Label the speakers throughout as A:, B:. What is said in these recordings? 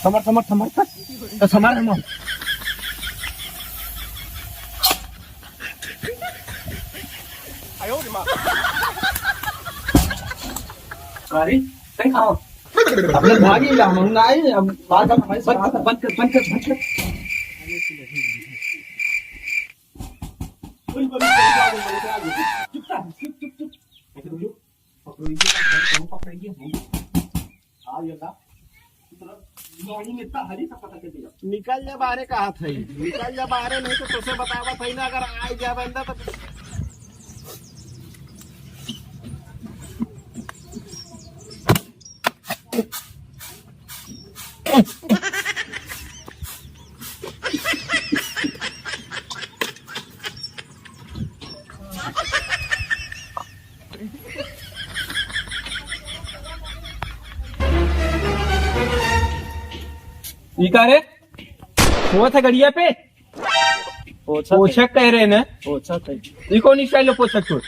A: Summer summer summer तो summer हम अरे कहीं खाओ अपने भागी ला हम ना आए अब बात हमारी बंद कर
B: निकल जा बाहरे कहा था निकल जा बाहरे नहीं तो तुझसे बतावा था ना अगर आ जा बंदा तो
A: रे हुआ था गड़िया पे पोछक कह रहे ना देखो निकाल लो पोछक छोड़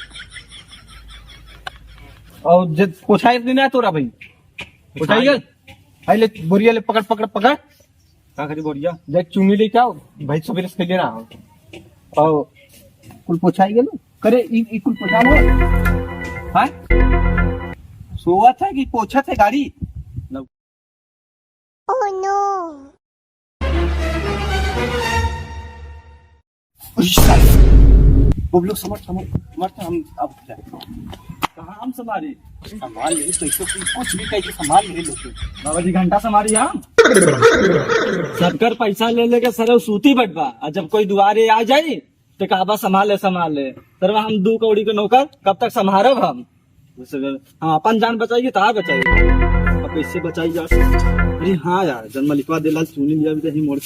A: और जब पोछाई दिन है तोरा भाई पोछाई ले बोरिया ले पकड़ पकड़ पकड़ कहाँ खड़ी बोरिया जब चुनी ले क्या भाई सवेरे से लेना और कुल पोछाई गेलो करे ई कुल पोछा लो हाँ सोवा था कि पोछा थे गाड़ी
C: Oh no!
A: वो लोग समझ हम अब कहाँ हम संभाले संभाल ले तो इसको कुछ भी कह के संभाल ले लोग बाबा जी घंटा संभाली हम
D: सरकार पैसा ले लेके सर सूती बटवा और जब कोई दुआरे आ जाये तो कहबा संभाल ले सर हम 2 कौड़ी के नौकर कब तक संभारब हम अपन जान बचाइए तो बचाइए अब कैसे बचाई जा अरे हाँ यार जन्म लिखवा दिला सुनी लिया भी तो मोड़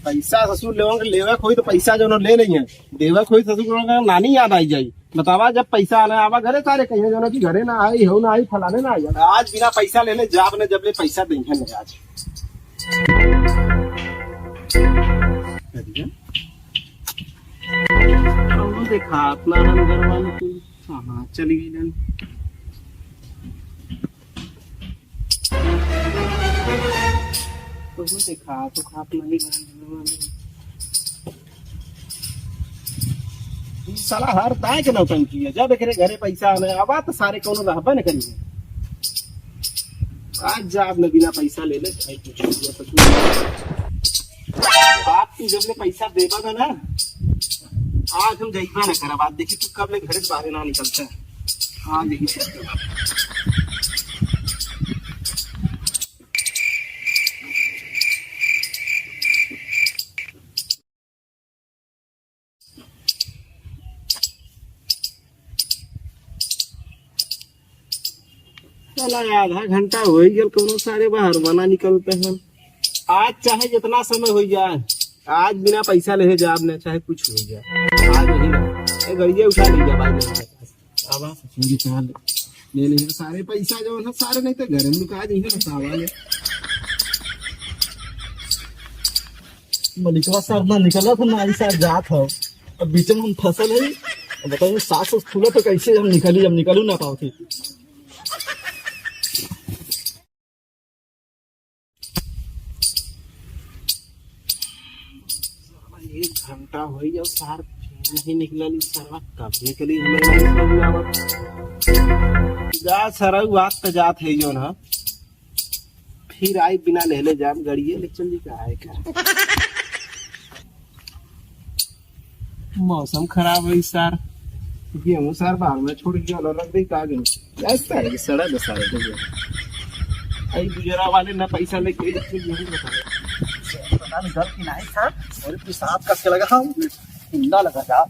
B: पैसा ससुर लेवा खोई तो पैसा जो ले नहीं है देवा खोई ससुर नानी याद आई जाई बतावा जब पैसा आना आवा घरे सारे कहीं जो कि घरे ना आई हो ना आई फलाने ना आई आज बिना पैसा लेने जाब ने जब ले पैसा देंगे नहीं आज देखा अपना हम घर वाले तो हाँ चली गई तो देखा तो खा अपना ही साला हर ताए के नौटंकी है जब एकरे घरे पैसा आने आवा तो सारे कोनो रहबे न करिए आज जाब न बिना पैसा ले ले आप तू जब ले पैसा देबा ना आज हम जाइबा न करब आज देखी तू कब ले घर से बाहर ना निकलता है हाँ देखी चला आधा घंटा हो गया कोनो सारे बाहर बना निकलते हैं आज चाहे जितना समय हो जाए आज बिना पैसा ले जाब ने चाहे कुछ हो जाए आज नहीं ना गड़िया उठा लीजिए भाई आवा पूरी चाल ले ले सारे पैसा जो है सारे नहीं तो घर में लुका दी है सावाले
D: मलिकवा सर ना निकला था ना ऐसा जात हो अब बीच में हम फसल है बताइए सास खुला तो कैसे हम निकलू ना पाओ थी
B: एक घंटा हो गया सार नहीं निकला सरवा कब निकली जा सर बात तो जात है जो ना फिर आई बिना ले जाम गड़िए ले चल का है क्या मौसम खराब है सर गेहूं सर बाहर में छोड़ के रख दे का गए ऐसा है सड़ा दे सारे को आई गुजरा वाले ना पैसा लेके गेहूं बता
A: घर की नहीं सर और पेशाब कस के लगा हम हिंदा लगा जा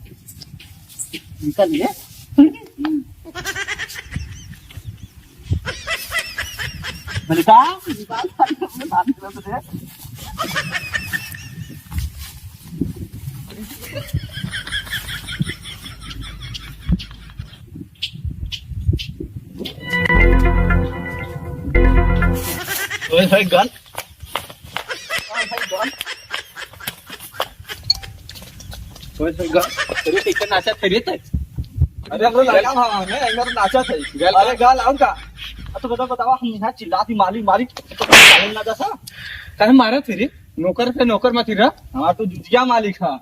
A: निकलिए मलिका निकाल अपने बात कर दे ओए भाई गन अरे कैसे नाचा थे रे
D: अरे हम लड़का हमें अंदर नाचा थे अरे गाल आऊं का तो बताओ हम यहाँ चिल्लाती मालिक मालिक तो चालन ना जैसा
A: कहे मारा थे रे नौकर से नौकर मत रहा
D: हमारा तो जुजिया मालिक है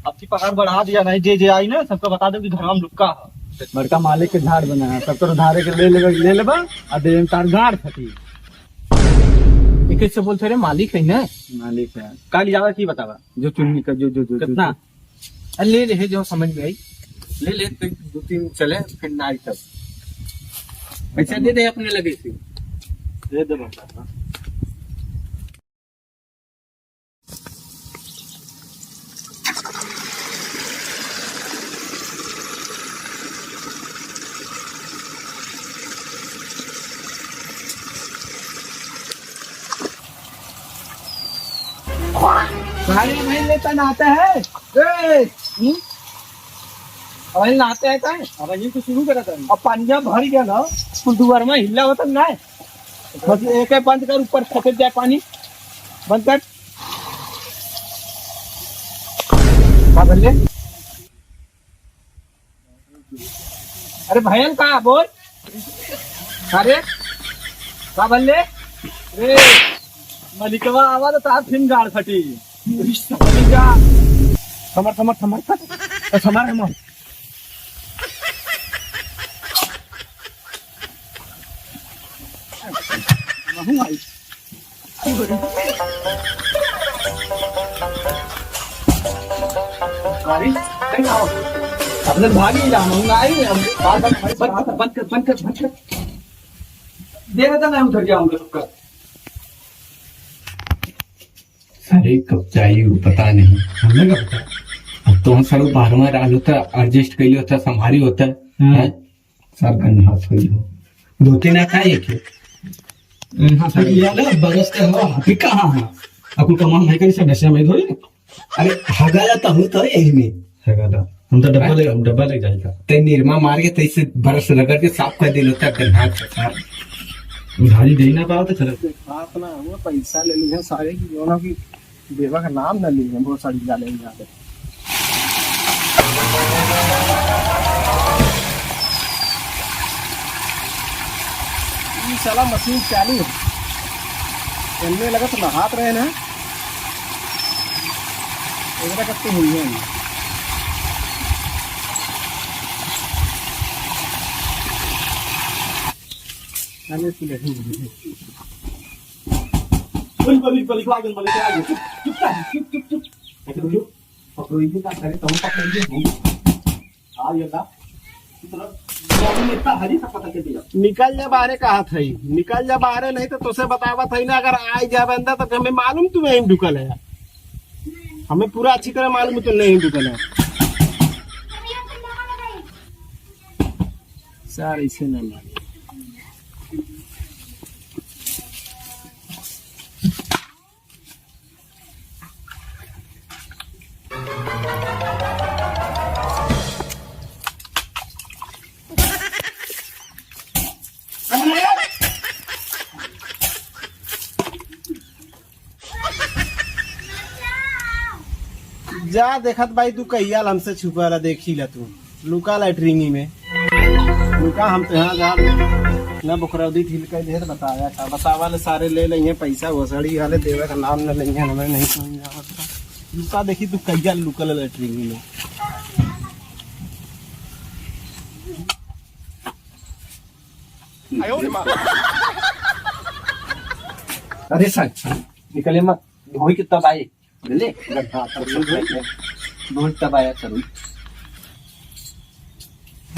D: आपकी पगार बढ़ा दिया नहीं जे आई ना सबको बता दो कि घर में लुक्का है बड़का मालिक के झाड़ बना है सबको उधारे के ले लेबा आ दे तार गाड़ फटी
A: कैसे बोलते रे मालिक है ना
D: मालिक है काल जावा की बतावा
A: जो चुन्नी का जो
D: कितना
A: अरे ले ले जो समझ में आई ले फिर 2-3 चले फिर ना आई तब पैसा दे दे अपने लगे से
D: दे दे बता
A: भाई भाई लेता नहाता है भाई नहाते हैं काय
D: अब ये तो शुरू करा था
A: अब पानिया भर गया ना कुल दुआर में हिला होता ना बस एक है बंद कर ऊपर सफेद जाए पानी बंद कर क्या बोले अरे भैया कहा बोल अरे क्या बोले
D: अरे मलिकवा आवा तो तार फिन गाड़ फटी
A: summer summer summer summer summer
D: अपने भागी जाऊंगा बंद कर दे रहा था मैं उधर जाऊंगा सबका
C: अरे कब चाहिए पता नहीं हमें क्या पता अब तो सर 12वां रात होता एडजस्ट कर लिया होता संभारी होता है सर गन्ना सही हो 2-3 आता है एक
D: हाँ सर याद है बरस के हो हाथी कहाँ है आपको कमाल नहीं करी सब नशे में थोड़ी
C: अरे हगाला तो हम तो यही में
D: हगाला हम तो डब्बा ले जाएगा
C: ते निरमा मार के तैसे बरस रगड़ के साफ कर दिल होता गन्ना सर
D: उधारी दे ना पाओ तो चलो
B: अपना हुआ पैसा ले ली है सारे की दोनों की देवा का नाम न ली है बहुत सारी डाले यहाँ पे ये साला मशीन चालू है चलने लगा तो नहात रहे ना एक कत्ती हुई है अरे तू नहीं
D: बलिक आगे चुप पकड़ोई का करे तुम पकड़िए आ ये का इतना हरी सा पता के दिया
B: निकल जा बाहरे कहा था निकल जा बाहरे नहीं तो तुझसे बतावा था ना अगर आई जा बंदा तो हमें मालूम तुम्हें ही ढुकल है हमें पूरा अच्छी तरह मालूम तो नहीं ढुकल है सर इसे न मालूम जा देखत भाई तू कहिया हमसे छुपा ला देखी ला तू लुका लैटरिंगी में लुका हम तो यहाँ जा न बुकरौदी ठीक कर दे बताया था बतावा ले सारे ले लेंगे पैसा वसड़ी वाले देवे का नाम न लेंगे हमें नहीं समझ आवता लुका देखी तू कहिया लुका लैटरिंगी में
A: अरे सर निकले मत धोई के तब आए ले धोई तब आया चलो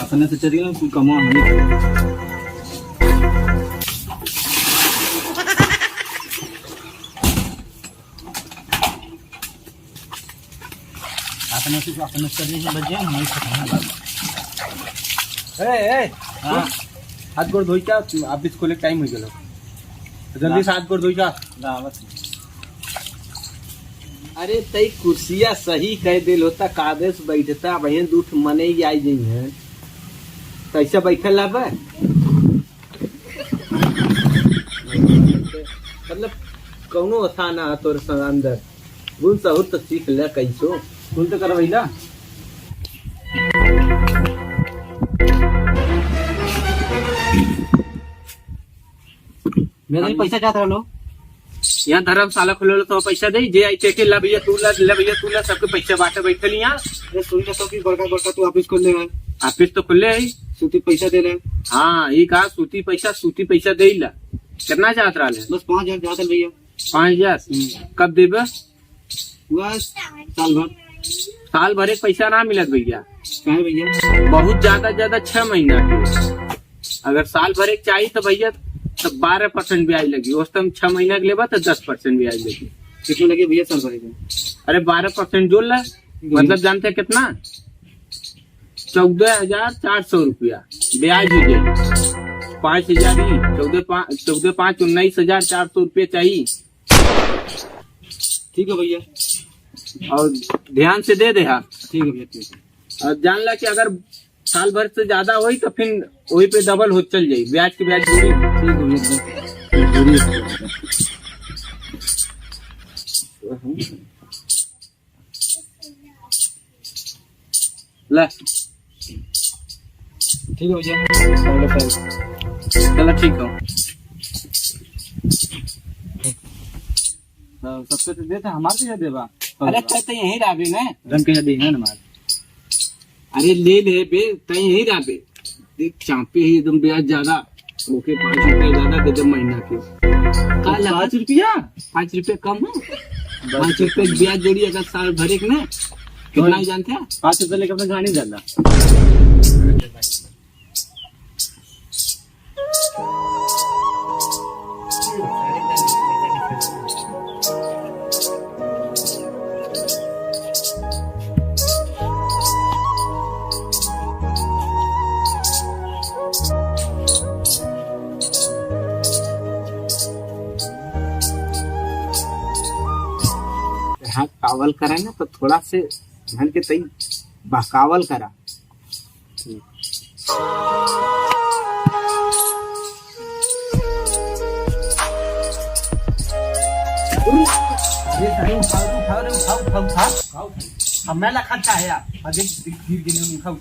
D: अपने से चलिए ना तू कमा हमें अपने चलिए बजे हमारी खतरनाक
A: हाँ हाथ गोड़ धोई क्या ऑफिस खोले टाइम हो गया जल्दी से हाथ गोड़ धोई क्या
D: दावत
B: अरे तई कुर्सिया सही कह दिल होता कागज बैठता बहन दूठ मने ही आई गई है कैसे बैठल ला मतलब कौनो आसान है तोर अंदर गुण सहूर तो सीख ले कैसो
D: फुल तो करवैला मेरे पैसा चाहता लो
C: यहाँ धर्मशाला खुले तो पैसा दे जे आई के ला भैया तू ला सबके पैसा बांटे बैठे यहाँ।
B: अरे सुन तो कि बड़का बड़का तू ऑफिस खोल ले
C: ऑफिस तो खुले है।
B: सूती पैसा दे रहे
C: हाँ ये कहा सूती पैसा दे ला कितना चाहत रहा है?
B: बस 5,000 ज्यादा भैया
C: 5,000 कब देबे?
B: बस
C: साल भर एक पैसा ना मिलत भैया।
B: कहे भैया
C: बहुत ज्यादा 6 महीना के। अगर साल भर एक चाहिए तो भैया तो 12% ब्याज लगी। उस टाइम 6 महीना के लेबा तो 10% ब्याज लगी।
B: कितने लगे भैया साल भर के?
C: अरे 12% जोड़ ला मतलब जानते हैं कितना? 14,400 रुपया ब्याज हो जाए। 5,000 ही 14,5 19,400 रुपये चाहिए।
B: ठीक है भैया
C: और ध्यान से दे हाँ।
B: ठीक है भैया ठीक है।
C: और जान ला कि अगर साल भर से ज्यादा हुई तो फिर वही पे डबल हो चल जाये ब्याज के ब्याज पूरी। ला
B: ठीक है भैया
C: चलो ठीक हो।
D: सबसे तो देता हमारे क्या देवा
C: अरे तो यही राबे ना
D: रन के दे है हमारे
C: अरे ले बे तय यही राबे देख चापे ही एकदम ब्याज ज्यादा ओके 5 रुपया ज्यादा दे दे महीना के।
D: 5 रुपया
C: 5 रुपये कम है। 5 रुपये ब्याज जोड़ी अगर साल भरे के ना कितना ही जानते हैं?
D: 5 रुपये लेकर अपने गाड़ी डाला
B: हाथ कावल करा ना तो थोड़ा से धन के तई बहकावल करा।
D: मैं ला खाता है आगे गिर गिर खाओ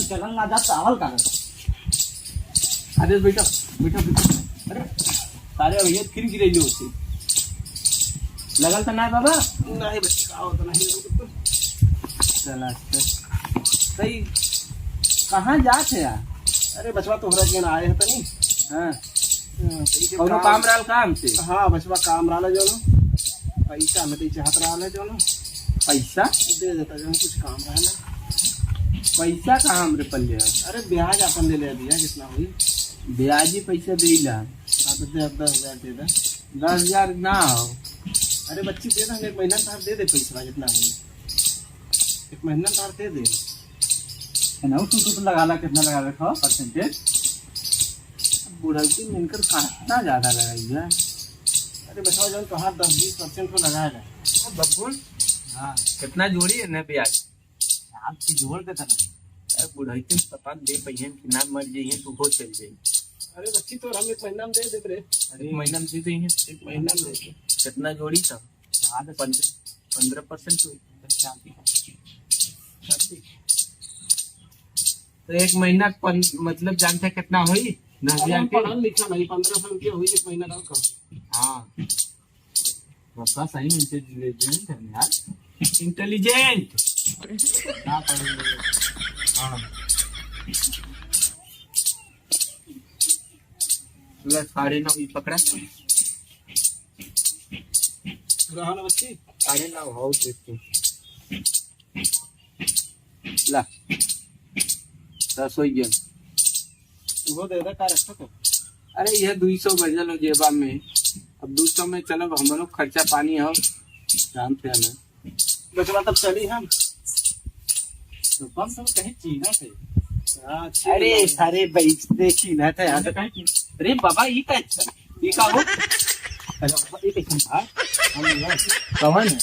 D: चलन ना जा चावल का अरे बेटा अरे सारे भैया फिर गिरे होती लगल तो ना बाबा
B: नहीं बच्चा आओ तो नहीं
D: चला सही कहाँ जात है यार?
B: अरे बचवा तोहरा के ना आए है तो नहीं
D: हाँ और काम रहा काम से
B: हाँ बचवा काम रहा जो ना पैसा में तो चाहत रहा है जो ना
D: पैसा
B: दे देता जो कुछ काम रहा ना।
D: पैसा कहाँ हमरे पल्ले है?
B: अरे ब्याज अपन ले ले दिया कितना हुई
D: ब्याजी पैसा दे ला
B: हाँ तो दे 10,000 दे दे
D: 10,000 ना हो
B: अरे बच्ची दे दे एक महीना तार दे दे पैसा जितना हुई एक महीना तार दे दे
D: ना तू लगा ला कितना लगा रखा परसेंटेज
B: बुढ़ाई मिलकर
D: कितना ज्यादा लगाई है
B: अरे बचवा जो कहा 10-20% को लगाया है
C: बबुल
D: हाँ
C: कितना जोड़ी है ना ब्याज?
D: आपकी जोड़ देता ना
C: बुढ़ाई के पता दे पहियन कि ना मर जाइए तू हो चल जाइए।
B: अरे बच्ची तो हम एक महीना में दे दे रे
C: अरे महीना में दे देंगे
B: एक महीना में दे दे
C: कितना जोड़ी था? 15% हुई तो एक महीना मतलब जानते कितना हुई? 10,000
B: पढ़ा लिखा नहीं 1500 रुपया हुई एक महीना का कम।
C: हाँ
D: बता सही इंटेलिजेंट है यार
C: इंटेलिजेंट
D: ना पढ़ेंगे
C: हाँ साढ़े 9 पकड़ा
B: रहा ना बच्ची
C: 9:30 हो देखते
D: ला
C: 10 हो गया।
B: वो दे दे का रखा तो
C: अरे यह 200 बजल हो जेबा में अब 200 में चलो हम लोग खर्चा पानी हो जानते हैं ना
B: बचवा तब चली हम
D: तो कम से कम कहीं चीना थे
B: अरे सारे बेचते चीना था यार
D: अरे बाबा ये कैसा ये का हो
B: ये कैसा
D: कौन है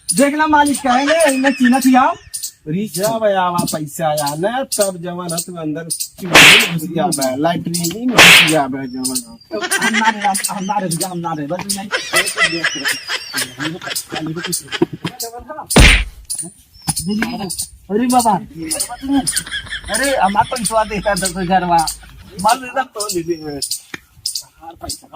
D: देखना मालिक कहेंगे इन्हें चीना खिलाओ
B: रिचा आवा पैसा आया ना तब जवन तू अंदर घुसिया लाइटरिंग में घुसिया जवन
D: हम ना रहे बस नहीं अरे बाबा अरे हमारा पैसा देता 10,000 माल देता तो पैसा